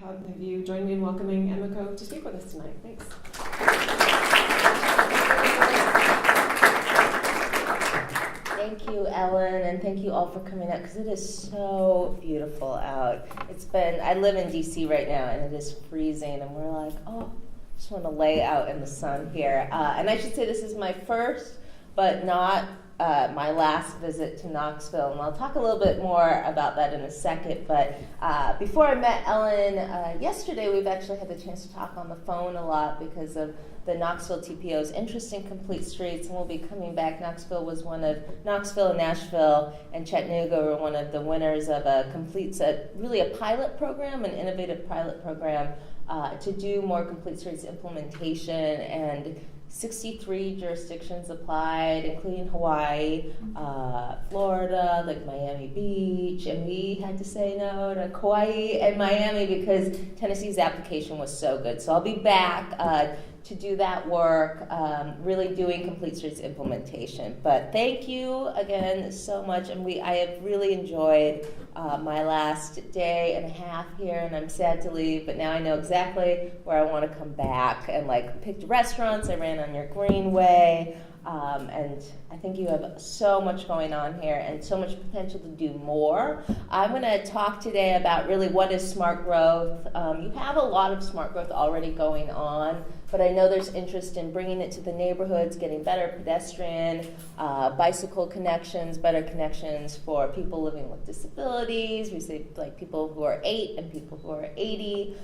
have you join me in welcoming Emiko to speak with us tonight. Thanks. Thank you, Ellen, and thank you all for coming out, because it is so beautiful out. I live in D.C. right now, and it is freezing, and we're like, oh, just want to lay out in the sun here. And I should say this is my first, but not my last visit to Knoxville, and I'll talk a little bit more about that in a second. But before I met Ellen yesterday, we've actually had the chance to talk on the phone a lot because of the Knoxville TPO's interest in complete streets, and we'll be coming back. Knoxville and Nashville and Chattanooga were one of the winners of really a pilot program, an innovative pilot program to do more complete streets implementation, and 63 jurisdictions applied, including Hawaii, Florida, like Miami Beach, and we had to say no to Kauai and Miami because Tennessee's application was so good. So I'll be back to do that work, really doing complete streets implementation. But thank you again so much, and I have really enjoyed my last day and a half here, and I'm sad to leave, but now I know exactly where I want to come back, and picked restaurants. I ran on your Greenway, and I think you have so much going on here and so much potential to do more. I'm going to talk today about really what is smart growth. You have a lot of smart growth already going on, but I know there's interest in bringing it to the neighborhoods, getting better pedestrian, bicycle connections, better connections for people living with disabilities. We say people who are 8 and people who are 80.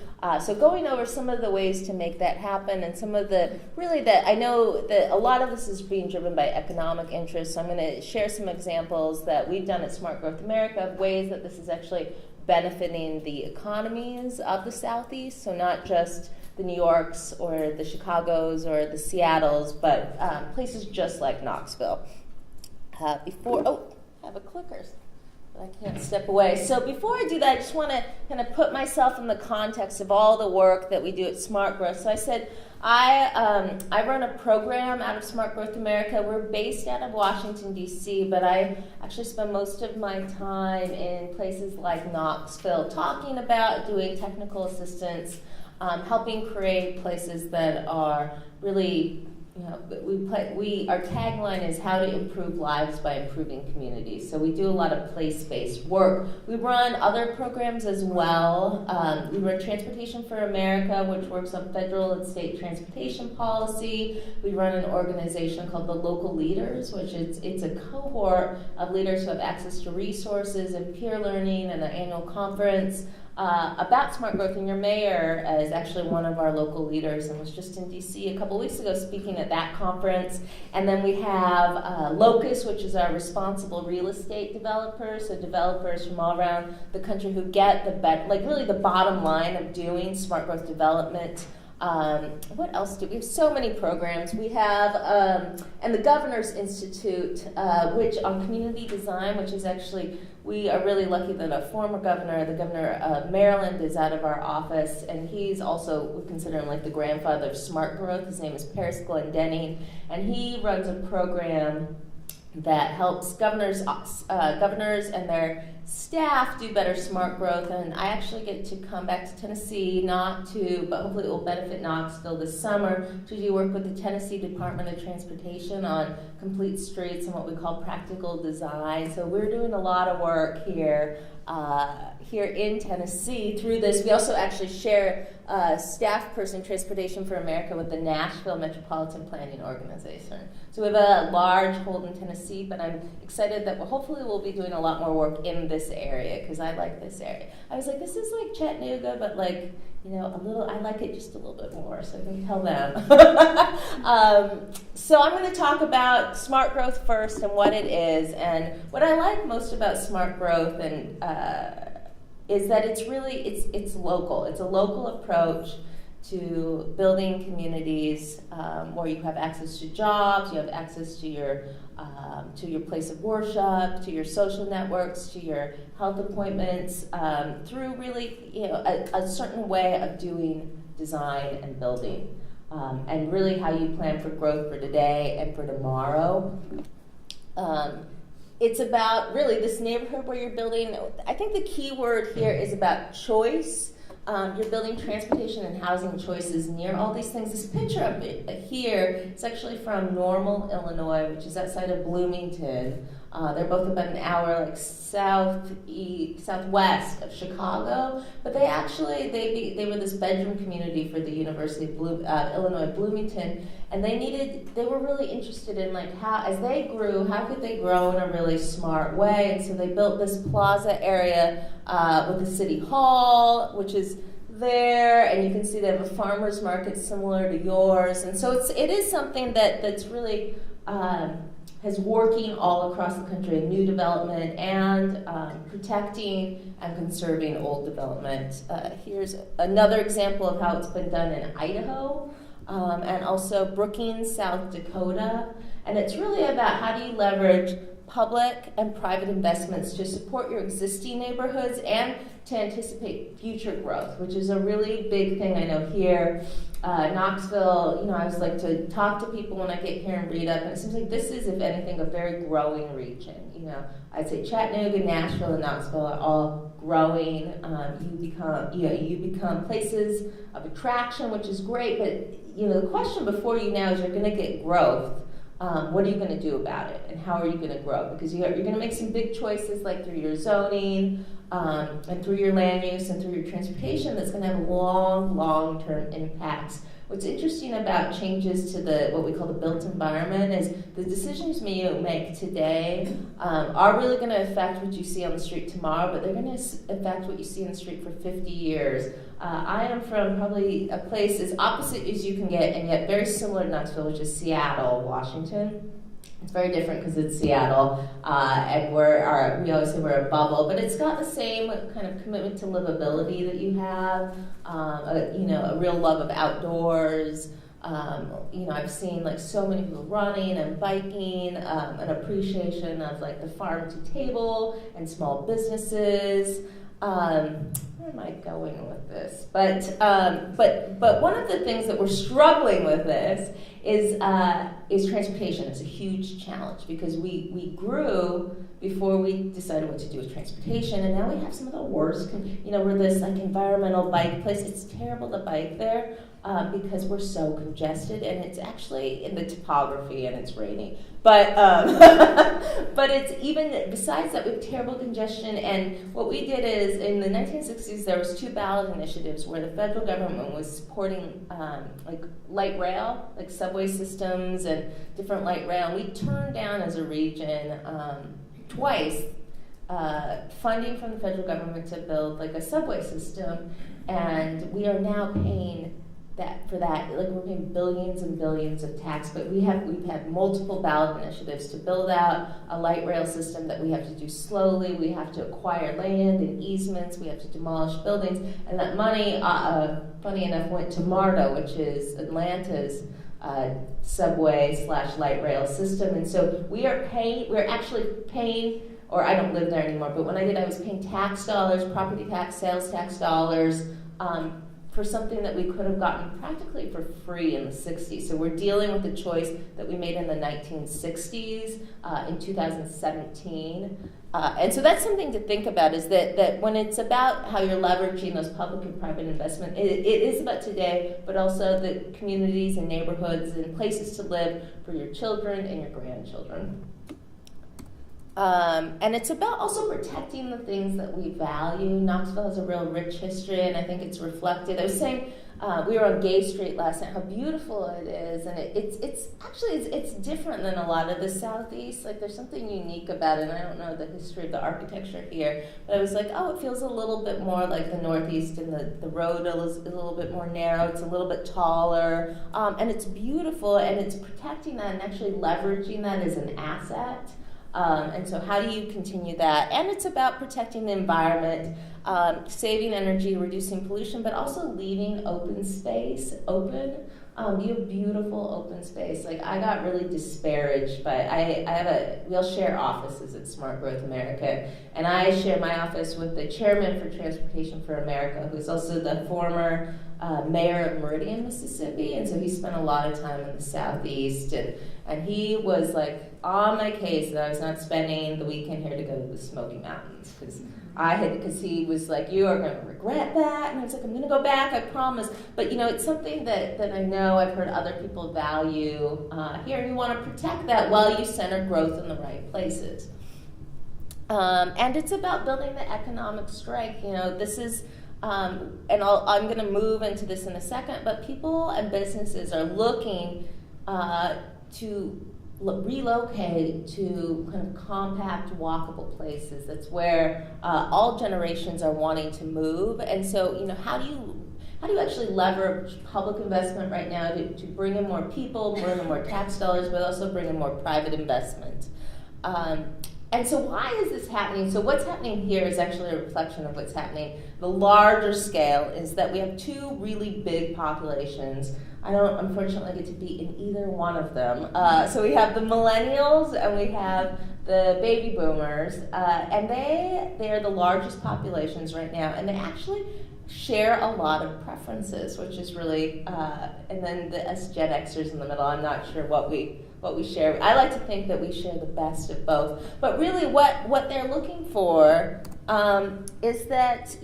So going over some of the ways to make that happen, and some of I know that a lot of this is being driven by economic interests. So I'm going to share some examples that we've done at Smart Growth America of ways that this is actually benefiting the economies of the Southeast. So not just the New Yorks or the Chicagos or the Seattles, but places just like Knoxville. I have a clicker, but I can't step away. So before I do that, I just want to kind of put myself in the context of all the work that we do at Smart Growth. So I said, I run a program out of Smart Growth America. We're based out of Washington, D.C., but I actually spend most of my time in places like Knoxville talking about doing technical assistance, helping create places that are really, our tagline is how to improve lives by improving communities. So we do a lot of place-based work. We run other programs as well. We run Transportation for America, which works on federal and state transportation policy. We run an organization called the Local Leaders, which it's a cohort of leaders who have access to resources and peer learning and an annual conference about smart growth, and your mayor is actually one of our local leaders and was just in D.C. a couple weeks ago speaking at that conference. And then we have Locus, which is our responsible real estate developers, so developers from all around the country who get really the bottom line of doing smart growth development. What else do we have? So many programs. We have, and the Governor's Institute, which on community design, which is actually, we are really lucky that a former governor, the governor of Maryland, is out of our office, and he's also, we consider him like the grandfather of smart growth. His name is Paris Glendenning, and he runs a program that helps governors and their staff do better smart growth. And I actually get to come back to Tennessee, but hopefully it will benefit Knoxville this summer, to do work with the Tennessee Department of Transportation on complete streets and what we call practical design. So we're doing a lot of work here in Tennessee through this. We also actually share staff person, Transportation for America, with the Nashville Metropolitan Planning Organization. So we have a large hold in Tennessee, but I'm excited that hopefully we'll be doing a lot more work in this area, because I like this area. I was like, this is like Chattanooga, but I like it just a little bit more, so I can tell them. So I'm going to talk about smart growth first and what it is. And what I like most about smart growth is that it's local. It's a local approach to building communities where you have access to jobs, you have access to your place of worship, to your social networks, to your health appointments, through really a certain way of doing design and building, and really how you plan for growth for today and for tomorrow. It's about really this neighborhood where you're building. I think the key word here is about choice. you're building transportation and housing choices near all these things. This picture up here is actually from Normal, Illinois, which is outside of Bloomington. They're both about an hour like southwest of Chicago, but they actually they were this bedroom community for the University of Illinois Bloomington, and they were really interested in like how, as they grew, how could they grow in a really smart way, and so they built this plaza area with the city hall, which is there, and you can see they have a farmer's market similar to yours, and so it is something that's really has working all across the country in new development and protecting and conserving old development. Here's another example of how it's been done in Idaho and also Brookings, South Dakota. And it's really about how do you leverage public and private investments to support your existing neighborhoods and to anticipate future growth, which is a really big thing I know here. Knoxville, I always like to talk to people when I get here and read up, and it seems like this is, if anything, a very growing region. I'd say Chattanooga, Nashville, and Knoxville are all growing. You become places of attraction, which is great, but the question before you now is you're going to get growth. What are you going to do about it, and how are you going to grow? Because you're going to make some big choices, like through your zoning, and through your land use, and through your transportation, that's going to have long-term impacts. What's interesting about changes to what we call the built environment is the decisions you make today are really going to affect what you see on the street tomorrow, but they're going to affect what you see on the street for 50 years. I am from probably a place as opposite as you can get, and yet very similar to Knoxville, which is Seattle, Washington. It's very different because it's Seattle, and we always say we're a bubble, but it's got the same kind of commitment to livability that you have, a real love of outdoors. I've seen like so many people running and biking, an appreciation of like the farm to table and small businesses. Where am I going with this? But one of the things that we're struggling with this is transportation. It's a huge challenge because we grew before we decided what to do with transportation, and now we have some of the worst. We're this like environmental bike place. It's terrible to bike there because we're so congested, and it's actually in the topography, and it's rainy. But but it's even besides that, we have terrible congestion. And what we did is in the 1960s there was 2 ballot initiatives where the federal government was supporting like light rail, like subway systems and different light rail. And we turned down as a region twice funding from the federal government to build like a subway system, and we are now paying for that, like we're paying billions and billions of tax, but we've had multiple ballot initiatives to build out a light rail system that we have to do slowly. We have to acquire land and easements. We have to demolish buildings, and that money, funny enough, went to MARTA, which is Atlanta's subway/light rail system. And so we're actually paying, or I don't live there anymore, but when I did, I was paying tax dollars, property tax, sales tax dollars, for something that we could have gotten practically for free in the 60s. So we're dealing with the choice that we made in the 1960s in 2017. And so that's something to think about, is that when it's about how you're leveraging those public and private investment, it is about today, but also the communities and neighborhoods and places to live for your children and your grandchildren. And it's about also protecting the things that we value. Knoxville has a real rich history, and I think it's reflected. I was saying, we were on Gay Street last night, how beautiful it is, and it's different than a lot of the Southeast. Like there's something unique about it, and I don't know the history of the architecture here, but I was like, oh, it feels a little bit more like the Northeast, and the road is a little bit more narrow, it's a little bit taller, and it's beautiful, and it's protecting that and actually leveraging that as an asset. And so how do you continue that? And it's about protecting the environment, saving energy, reducing pollution, but also leaving open space open. You have beautiful open space. Like I got really disparaged by, we all share offices at Smart Growth America, and I share my office with the chairman for Transportation for America, who's also the former mayor of Meridian, Mississippi, and so he spent a lot of time in the Southeast, and he was like on my case that I was not spending the weekend here to go to the Smoky Mountains, because because he was like, you are going to regret that. And I was like, I'm going to go back, I promise. But, it's something that I know I've heard other people value here. And you want to protect that while you center growth in the right places. And it's about building the economic strength. This is, and I'm going to move into this in a second, but people and businesses are looking to relocate to kind of compact, walkable places. That's where all generations are wanting to move. And so, how do you actually leverage public investment right now to bring in more people, bring in more tax dollars, but also bring in more private investment? And so why is this happening? So what's happening here is actually a reflection of what's happening. The larger scale is that we have two really big populations. I don't, unfortunately, get to be in either one of them. So we have the Millennials and we have the baby boomers. And they are the largest populations right now. And they actually share a lot of preferences, which is really, and then the Gen Xers in the middle, I'm not sure what we share. I like to think that we share the best of both. But really what they're looking for is that,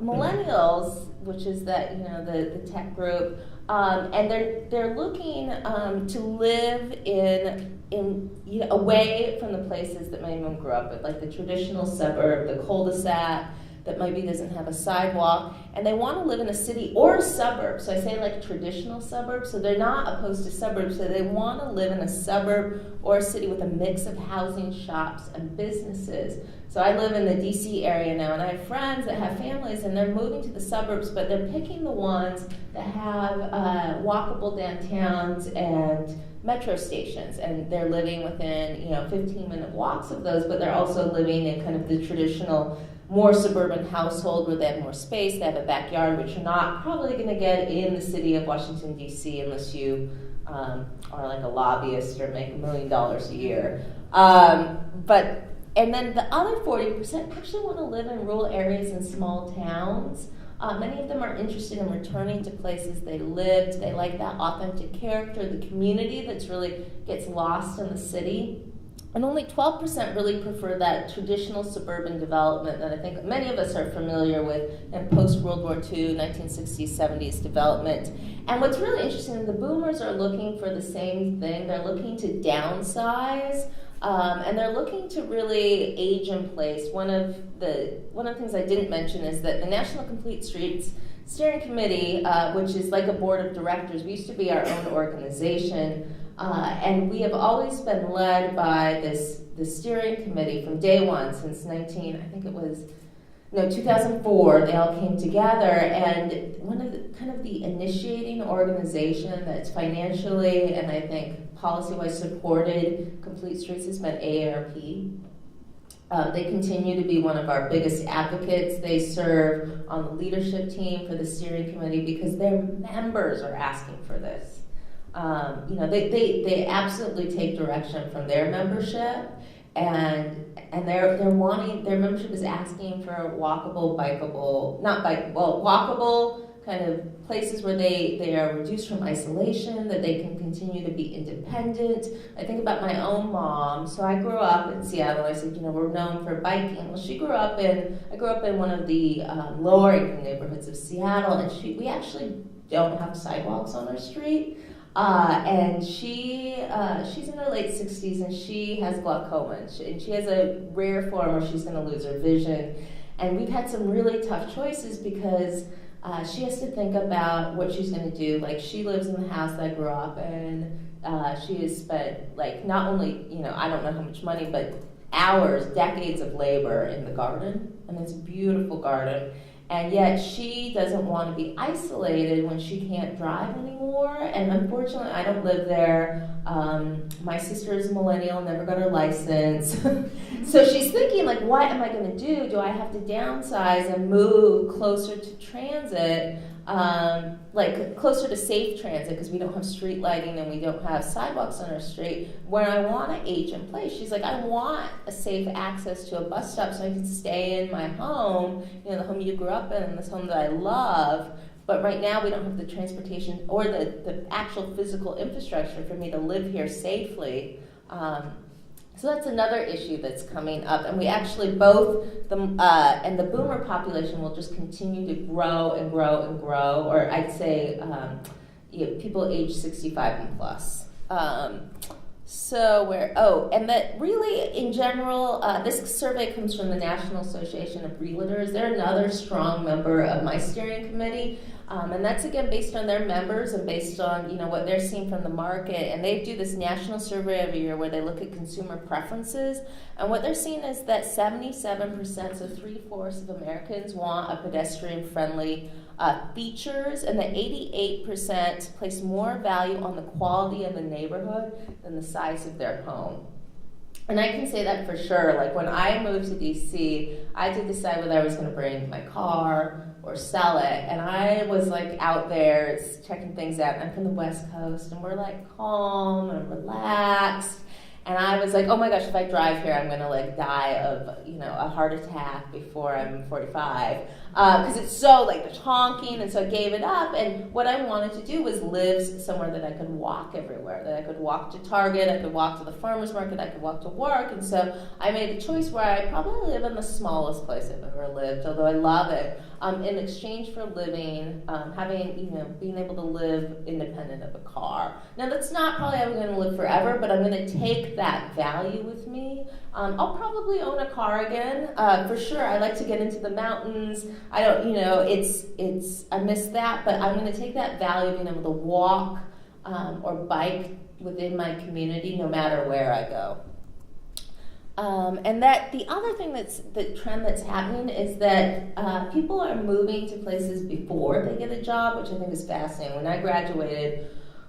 millennials, which is that, the tech group, and they're looking to live in away from the places that many of them grew up with, like the traditional suburb, the cul-de-sac, that maybe doesn't have a sidewalk, and they want to live in a city or a suburb. So I say like traditional suburbs, so they're not opposed to suburbs, so they want to live in a suburb or a city with a mix of housing, shops, and businesses. So I live in the DC area now, and I have friends that have families, and they're moving to the suburbs, but they're picking the ones that have walkable downtowns and metro stations, and they're living within 15-minute walks of those, but they're also living in kind of the traditional more suburban household where they have more space, they have a backyard, which you're not probably going to get in the city of Washington, D.C. unless you are like a lobbyist or make $1 million a year. And then the other 40% actually want to live in rural areas and small towns. Many of them are interested in returning to places they lived. They like that authentic character, the community that's really gets lost in the city. And only 12% really prefer that traditional suburban development that I think many of us are familiar with in post-World War II, 1960s, 70s development. And what's really interesting, the boomers are looking for the same thing. They're looking to downsize, and they're looking to really age in place. One of the things I didn't mention is that the National Complete Streets Steering Committee, which is like a board of directors, we used to be our own organization, and we have always been led by the steering committee from day one since 2004. They all came together, and one of the initiating organization that's financially and I think policy-wise supported Complete Streets has been AARP. They continue to be one of our biggest advocates. They serve on the leadership team for the steering committee because their members are asking for this. They absolutely take direction from their membership, and they're wanting, their membership is asking for walkable kind of places where they are reduced from isolation, that they can continue to be independent. I think about my own mom. So I grew up in Seattle. I said, we're known for biking. Well, I grew up in one of the lower income neighborhoods of Seattle, and we actually don't have sidewalks on our street. And she's in her late 60s, and she has glaucoma, and she has a rare form where she's going to lose her vision. And we've had some really tough choices because she has to think about what she's going to do. Like, she lives in the house that I grew up in. She has spent, not only, I don't know how much money, but hours, decades of labor in the garden. And it's a beautiful garden. And yet she doesn't want to be isolated when she can't drive anymore. And unfortunately, I don't live there. My sister is a millennial, never got her license. So she's thinking, what am I going to do? Do I have to downsize and move closer to transit, closer to safe transit, because we don't have street lighting and we don't have sidewalks on our street, where I want to age in place? She's like, I want a safe access to a bus stop so I can stay in my home, the home you grew up in, and this home that I love. But right now we don't have the transportation or the actual physical infrastructure for me to live here safely. So that's another issue that's coming up, and we actually both and the boomer population will just continue to grow and grow and grow, or I'd say people age 65 and plus. And that really, in general, this survey comes from the National Association of Realtors. They're another strong member of my steering committee. And that's, again, based on their members and based on, what they're seeing from the market. And they do this national survey every year where they look at consumer preferences. And what they're seeing is that 77%, so 3/4 of Americans, want a pedestrian-friendly features, and that 88% place more value on the quality of the neighborhood than the size of their home. And I can say that for sure. Like, when I moved to DC, I did decide whether I was going to bring my car or sell it. And I was like out there checking things out. I'm from the West Coast, and we're like calm and relaxed. And I was like, oh my gosh, if I drive here, I'm gonna like die of, a heart attack before I'm 45. Because it's so like there's honking, and so I gave it up. And what I wanted to do was live somewhere that I could walk everywhere, that I could walk to Target, I could walk to the farmer's market, I could walk to work. And so I made a choice where I probably live in the smallest place I've ever lived, although I love it. In exchange for living, being able to live independent of a car. Now that's not probably how I'm going to live forever, but I'm going to take that value with me. I'll probably own a car again, for sure. I like to get into the mountains. I don't, I miss that, but I'm going to take that value of being able to walk or bike within my community, no matter where I go. And that the other thing the trend that's happening is that people are moving to places before they get a job, which I think is fascinating. When I graduated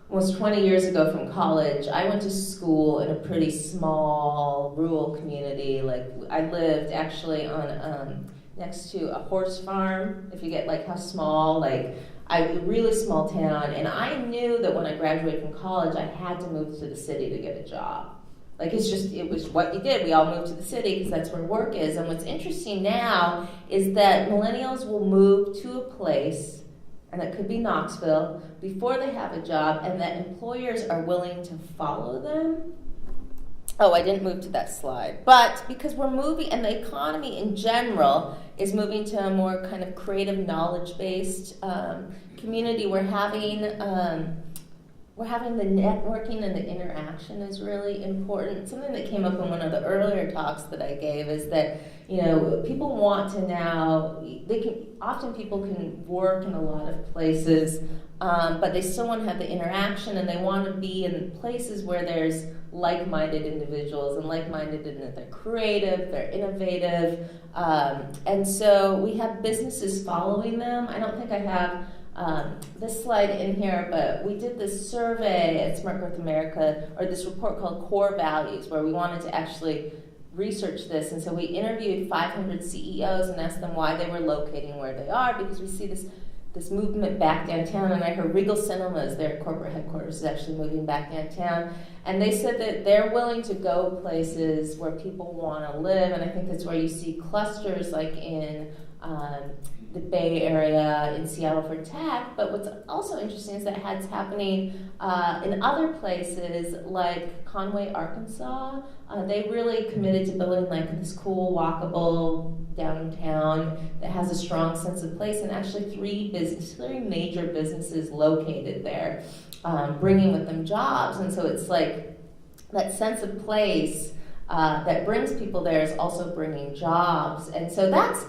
almost 20 years ago from college, I went to school in a pretty small rural community. Like, I lived actually on next to a horse farm. If you get like how small, like a really small town. And I knew that when I graduated from college, I had to move to the city to get a job. Like, it was what you did. We all moved to the city because that's where work is. And what's interesting now is that millennials will move to a place, and it could be Knoxville, before they have a job, and that employers are willing to follow them. Oh, I didn't move to that slide. But because we're moving, and the economy in general is moving to a more kind of creative, knowledge-based community, we're having the networking and the interaction is really important. Something that came up in one of the earlier talks that I gave is that, people want to now, people can work in a lot of places, but they still want to have the interaction, and they want to be in places where there's like-minded individuals, and like-minded in that they're creative, they're innovative, and so we have businesses following them. I don't think I have this slide in here, but we did this survey at Smart Growth America, or this report called Core Values, where we wanted to actually research this. And so we interviewed 500 CEOs and asked them why they were locating where they are, because we see this movement back downtown. And I heard Regal Cinemas, their corporate headquarters, is actually moving back downtown. And they said that they're willing to go places where people want to live. And I think that's where you see clusters like in the Bay Area, in Seattle for tech. But what's also interesting is that it's happening in other places like Conway, Arkansas. They really committed to building like this cool, walkable downtown that has a strong sense of place, and actually three major businesses located there, bringing with them jobs. And so it's like that sense of place that brings people there is also bringing jobs. And so that's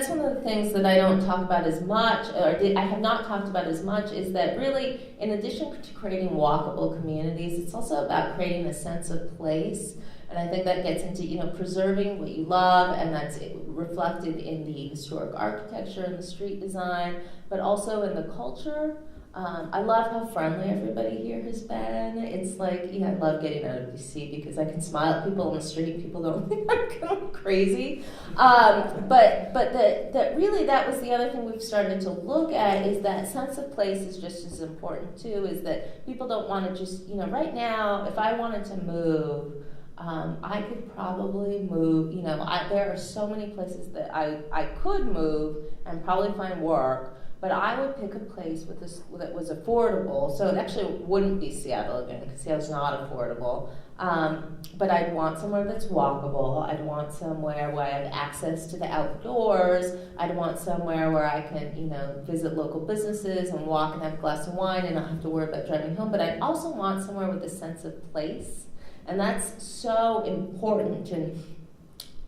one of the things that I don't talk about as much, or I have not talked about as much, is that really, in addition to creating walkable communities, it's also about creating a sense of place. And I think that gets into, preserving what you love, and that's reflected in the historic architecture and the street design, but also in the culture. I love how friendly everybody here has been. It's like, I love getting out of DC because I can smile at people on the street. People don't think I'm going crazy. But that was the other thing we've started to look at, is that sense of place is just as important too, is that people don't want to just, right now, if I wanted to move, I could probably move, there are so many places that I could move and probably find work. But I would pick a place with this that was affordable. So it actually wouldn't be Seattle again, because Seattle's not affordable. But I'd want somewhere that's walkable. I'd want somewhere where I have access to the outdoors. I'd want somewhere where I can, visit local businesses and walk and have a glass of wine and not have to worry about driving home. But I'd also want somewhere with a sense of place. And that's so important.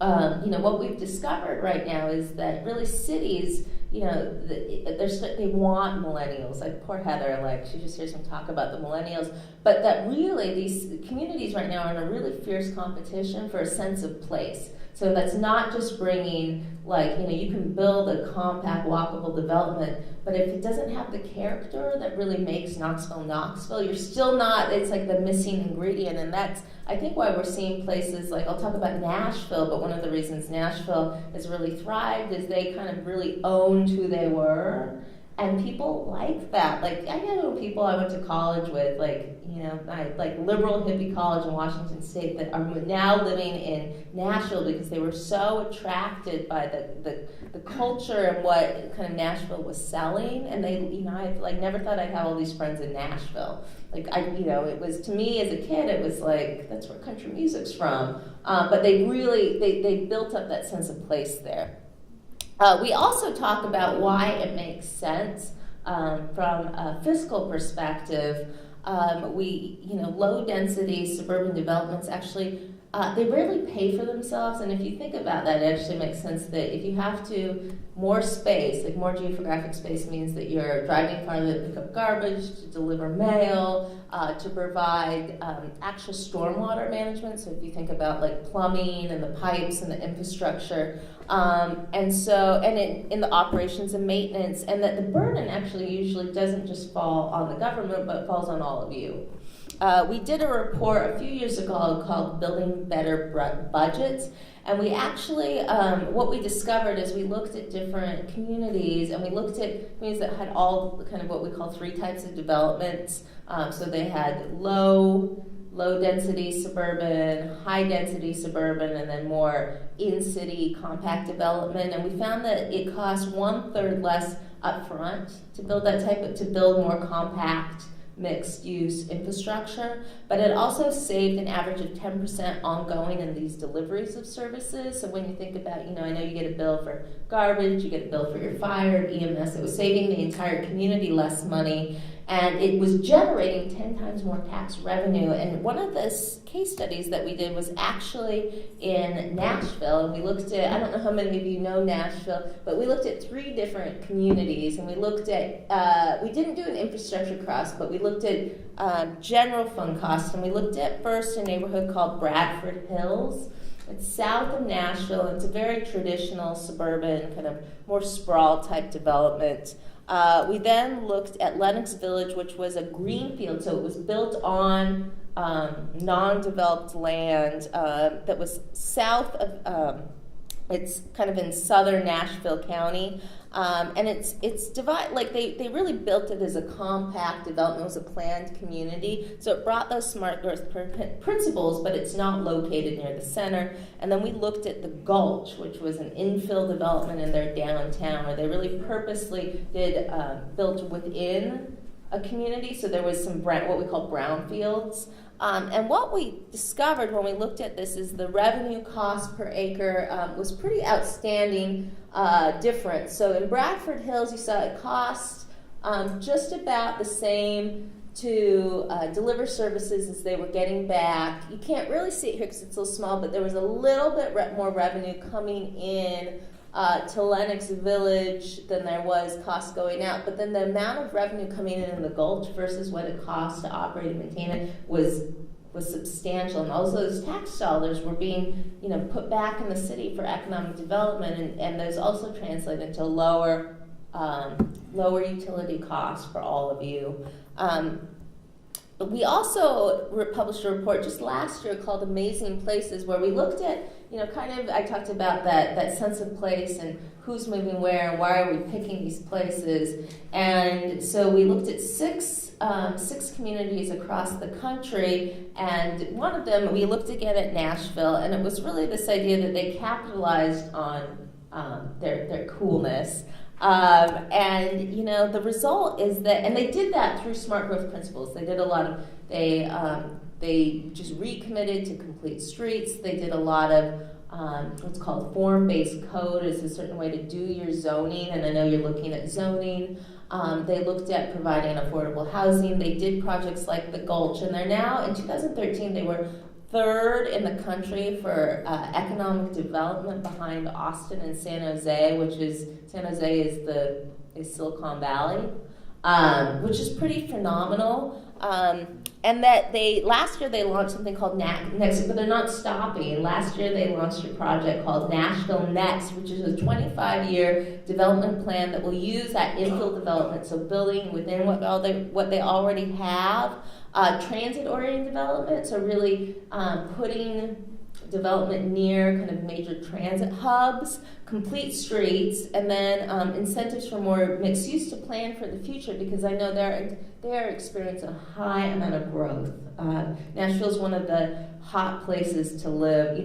And what we've discovered right now is that really cities, they want millennials. Like poor Heather, she just hears me talk about the millennials. But that really, these communities right now are in a really fierce competition for a sense of place. So that's not just bringing, you can build a compact, walkable development, but if it doesn't have the character that really makes Knoxville, you're still not, it's like the missing ingredient. And that's, I think, why we're seeing places I'll talk about Nashville, but one of the reasons Nashville has really thrived is they kind of really owned who they were. And people like that. I know people I went to college with, liberal hippie college in Washington State, that are now living in Nashville because they were so attracted by the culture and what kind of Nashville was selling. And they, I never thought I'd have all these friends in Nashville. It was, to me as a kid, it was that's where country music's from. But they really, they built up that sense of place there. We also talk about why it makes sense from a fiscal perspective. Low density suburban developments actually, they rarely pay for themselves. And if you think about that, it actually makes sense that if you have more space, more geographic space means that you're driving farther to pick up garbage, to deliver mail, to provide actual stormwater management. So if you think about plumbing and the pipes and the infrastructure, and in the operations and maintenance, and that the burden actually usually doesn't just fall on the government, but falls on all of you. We did a report a few years ago called Building Better Budgets, and we actually, what we discovered is we looked at different communities, and we looked at communities that had all kind of what we call 3 types of developments. So they had low density suburban, high density suburban, and then more in-city compact development. And we found that it cost 1/3 less upfront to build to build more compact mixed-use infrastructure, but it also saved an average of 10% ongoing in these deliveries of services. So when you think about, I know you get a bill for garbage, you get a bill for your fire, EMS, it was saving the entire community less money, and it was generating 10 times more tax revenue. And one of the case studies that we did was actually in Nashville, and we looked at, I don't know how many of you know Nashville, but we looked at 3 different communities, and we looked at, we didn't do an infrastructure cost, but we looked at general fund costs, and we looked at first a neighborhood called Bradford Hills. It's south of Nashville. It's a very traditional suburban, kind of more sprawl type development. We then looked at Lennox Village, which was a greenfield, so it was built on non-developed land that was south of, it's kind of in southern Nashville County, and it's divided, they really built it as a compact development. It was a planned community, so it brought those smart growth principles, but it's not located near the center. And then we looked at the Gulch, which was an infill development in their downtown, where they really purposely did built within a community, so there was some what we call brownfields. And what we discovered when we looked at this is the revenue cost per acre was pretty outstanding difference. So in Bradford Hills, you saw it cost just about the same to deliver services as they were getting back. You can't really see it here because it's so small, but there was a little bit more revenue coming in to Lennox Village than there was cost going out. But then the amount of revenue coming in the Gulch versus what it cost to operate and maintain it was substantial. And also those tax dollars were being put back in the city for economic development, and those also translated to lower utility costs for all of you. But we also published a report just last year called Amazing Places, where we looked at, I talked about that sense of place and who's moving where and why are we picking these places. And so we looked at six communities across the country, and one of them, we looked again at Nashville, and it was really this idea that they capitalized on their coolness. And the result is that, and they did that through smart growth principles. They did a lot of, they just recommitted to complete streets. They did a lot of what's called form-based code. It's a certain way to do your zoning, and I know you're looking at zoning. They looked at providing affordable housing. They did projects like the Gulch, and they're now, in 2013, they were third in the country for economic development behind Austin and San Jose, San Jose is Silicon Valley, which is pretty phenomenal. And that last year they launched something called Next, but they're not stopping. Last year they launched a project called Nashville Next, which is a 25-year development plan that will use that infill development, so building within what they already have, transit-oriented development, so really putting development near kind of major transit hubs, complete streets, and then incentives for more mixed use to plan for the future, because I know they're experiencing a high amount of growth. Nashville is one of the hot places to live.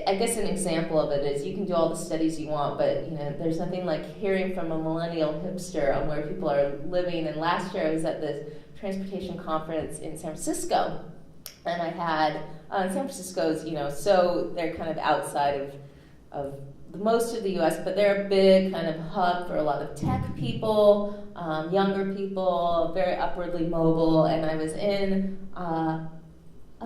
I guess an example of it is you can do all the studies you want, but there's nothing like hearing from a millennial hipster on where people are living. And last year I was at this transportation conference in San Francisco, and I had San Francisco's, so they're kind of outside of most of the U.S., but they're a big kind of hub for a lot of tech people, younger people, very upwardly mobile. And I was in a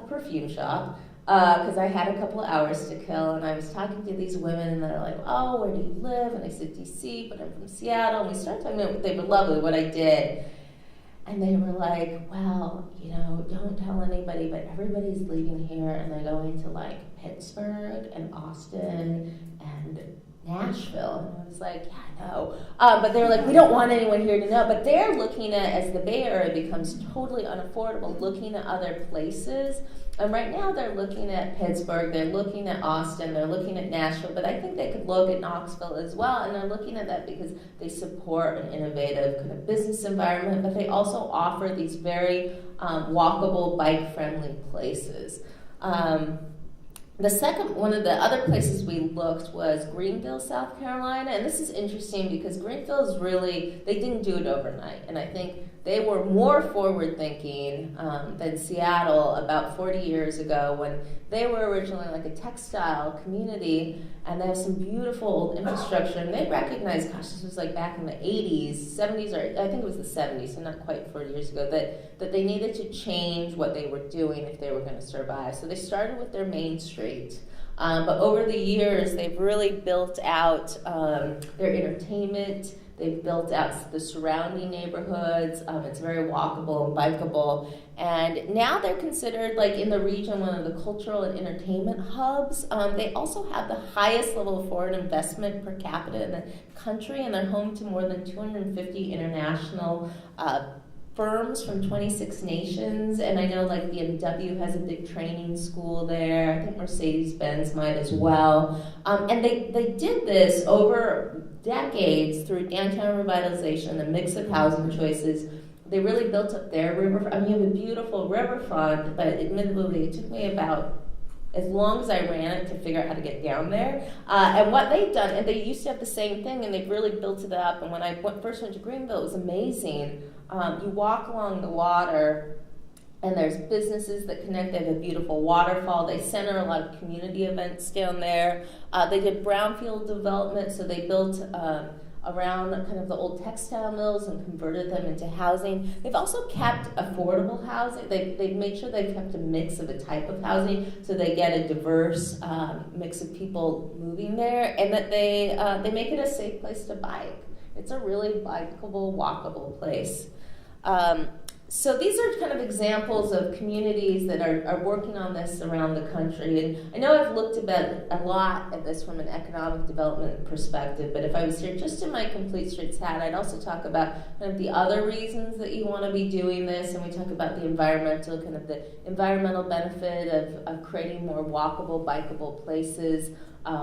perfume shop because I had a couple of hours to kill, and I was talking to these women, and they're like, "Oh, where do you live?" And I said, "DC, but I'm from Seattle." And we started talking about, they were lovely, what I did. And they were like, "Well, don't tell anybody, but everybody's leaving here, and they're going to like Pittsburgh and Austin and Nashville." And I was like, "Yeah, I know." But they were like, "We don't want anyone here to know." But they're looking at, as the Bay Area becomes totally unaffordable, looking at other places. And right now they're looking at Pittsburgh, they're looking at Austin, they're looking at Nashville, but I think they could look at Knoxville as well, and they're looking at that because they support an innovative kind of business environment, but they also offer these very walkable, bike-friendly places. One of the other places we looked was Greenville, South Carolina, and this is interesting because Greenville is really, they didn't do it overnight, and I think they were more forward-thinking than Seattle about 40 years ago, when they were originally like a textile community, and they have some beautiful old infrastructure, and they recognized, gosh, this was like back in the 80s, 70s, or I think it was the 70s, so not quite 40 years ago, that they needed to change what they were doing if they were going to survive. So they started with their main street. But over the years, they've really built out their entertainment. They've built out the surrounding neighborhoods. It's very walkable and bikeable. And now they're considered, like in the region, one of the cultural and entertainment hubs. They also have the highest level of foreign investment per capita in the country, and they're home to more than 250 international firms from 26 nations, and I know like BMW has a big training school there. I think Mercedes-Benz might as well. And they did this over decades through downtown revitalization and a mix of housing choices. They really built up their riverfront. I mean, you have a beautiful riverfront, but admittedly, it took me about as long as I ran it to figure out how to get down there. And what they've done, and they used to have the same thing, and they've really built it up. And when I first went to Greenville, it was amazing. You walk along the water, and there's businesses that connect. They have a beautiful waterfall. They center a lot of community events down there. They did brownfield development, so they built around kind of the old textile mills and converted them into housing. They've also kept affordable housing. They've made sure they've kept a mix of a type of housing, so they get a diverse mix of people moving there, and that they make it a safe place to bike. It's a really bikeable, walkable place. So these are kind of examples of communities that are working on this around the country. And I know I've looked a lot at this from an economic development perspective, but if I was here just in my Complete Streets hat, I'd also talk about kind of the other reasons that you want to be doing this, and we talk about the environmental benefit of creating more walkable, bikeable places.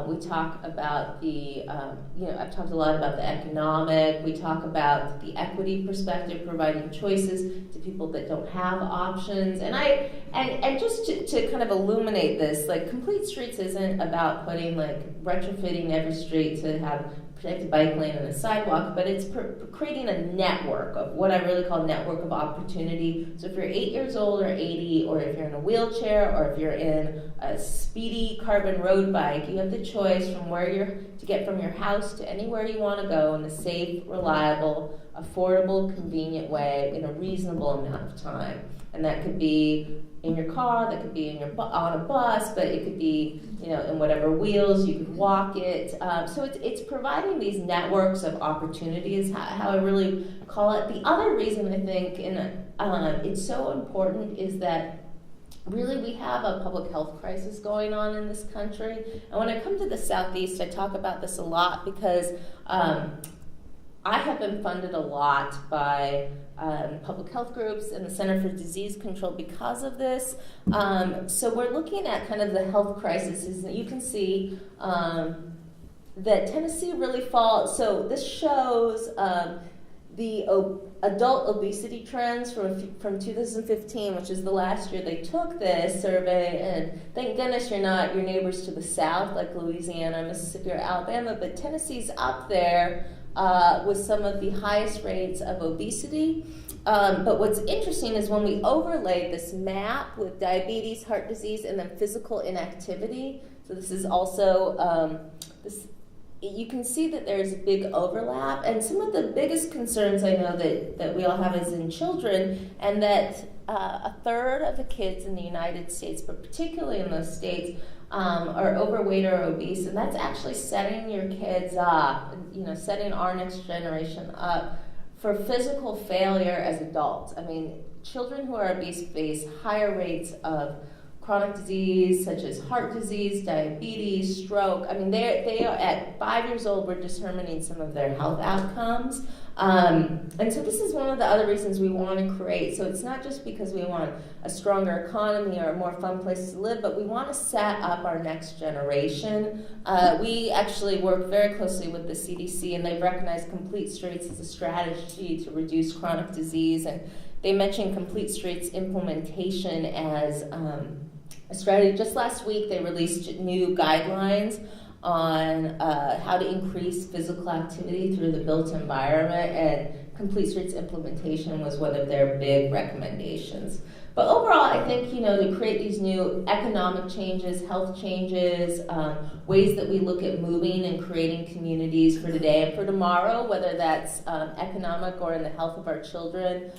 We talk about I've talked a lot about the economic. We talk about the equity perspective, providing choices to people that don't have options. And just to kind of illuminate this, like Complete Streets isn't about retrofitting every street to have protected bike lane and a sidewalk, but it's creating a network of what I really call network of opportunity. So if you're 8 years old or 80, or if you're in a wheelchair, or if you're in a speedy carbon road bike, you have the choice from to get from your house to anywhere you want to go in a safe, reliable, affordable, convenient way in a reasonable amount of time. And that could be in your car, that could be on a bus, but it could be, in whatever wheels, you could walk it. So it's providing these networks of opportunity is how I really call it. The other reason I think it's so important is that really we have a public health crisis going on in this country. And when I come to the Southeast, I talk about this a lot because I have been funded a lot by public health groups and the Center for Disease Control because of this. So we're looking at kind of the health crisis. You can see that Tennessee really falls. So this shows the adult obesity trends from 2015, which is the last year they took this survey. And thank goodness you're not your neighbors to the south like Louisiana, Mississippi, or Alabama, but Tennessee's up there with some of the highest rates of obesity. But what's interesting is when we overlaid this map with diabetes, heart disease, and then physical inactivity, so this is also, you can see that there's a big overlap. And some of the biggest concerns I know that we all have is in children, and that a third of the kids in the United States, but particularly in those states, are overweight or obese, and that's actually setting your kids up, setting our next generation up for physical failure as adults. I mean, children who are obese face higher rates of chronic disease, such as heart disease, diabetes, stroke. I mean, they are at 5 years old, we're determining some of their health outcomes. And so this is one of the other reasons we want to create. So it's not just because we want a stronger economy or a more fun place to live, but we want to set up our next generation. We actually work very closely with the CDC, and they've recognized complete streets as a strategy to reduce chronic disease. And they mentioned complete streets implementation as a strategy. Just last week, they released new guidelines on how to increase physical activity through the built environment, and complete streets implementation was one of their big recommendations. But overall, I think, to create these new economic changes, health changes, ways that we look at moving and creating communities for today and for tomorrow, whether that's economic or in the health of our children,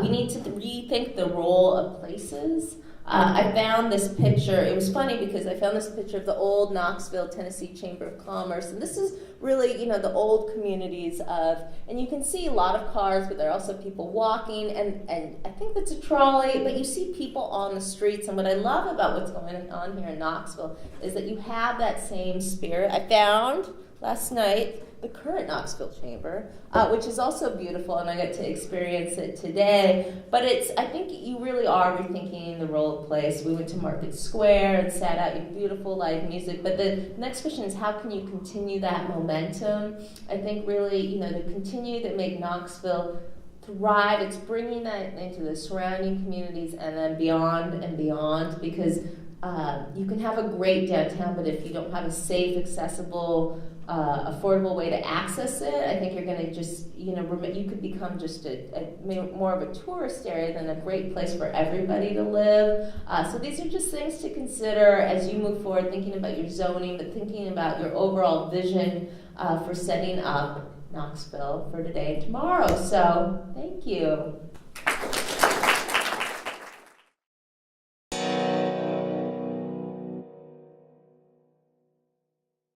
we need to rethink the role of places. I found this picture. It was funny because I found this picture of the old Knoxville, Tennessee Chamber of Commerce, and this is really, the old communities and you can see a lot of cars, but there are also people walking, and I think that's a trolley, but you see people on the streets. And what I love about what's going on here in Knoxville is that you have that same spirit. I found last night the current Knoxville Chamber, which is also beautiful, and I got to experience it today. But I think you really are rethinking the role of place. We went to Market Square and sat out in beautiful live music. But the next question is, how can you continue that momentum? I think really, to continue to make Knoxville thrive. It's bringing that into the surrounding communities and then beyond and beyond, because you can have a great downtown, but if you don't have a safe, accessible, affordable way to access it, I think you're going to just, you could become just more of a tourist area than a great place for everybody to live. So these are just things to consider as you move forward, thinking about your zoning, but thinking about your overall vision for setting up Knoxville for today and tomorrow. So thank you.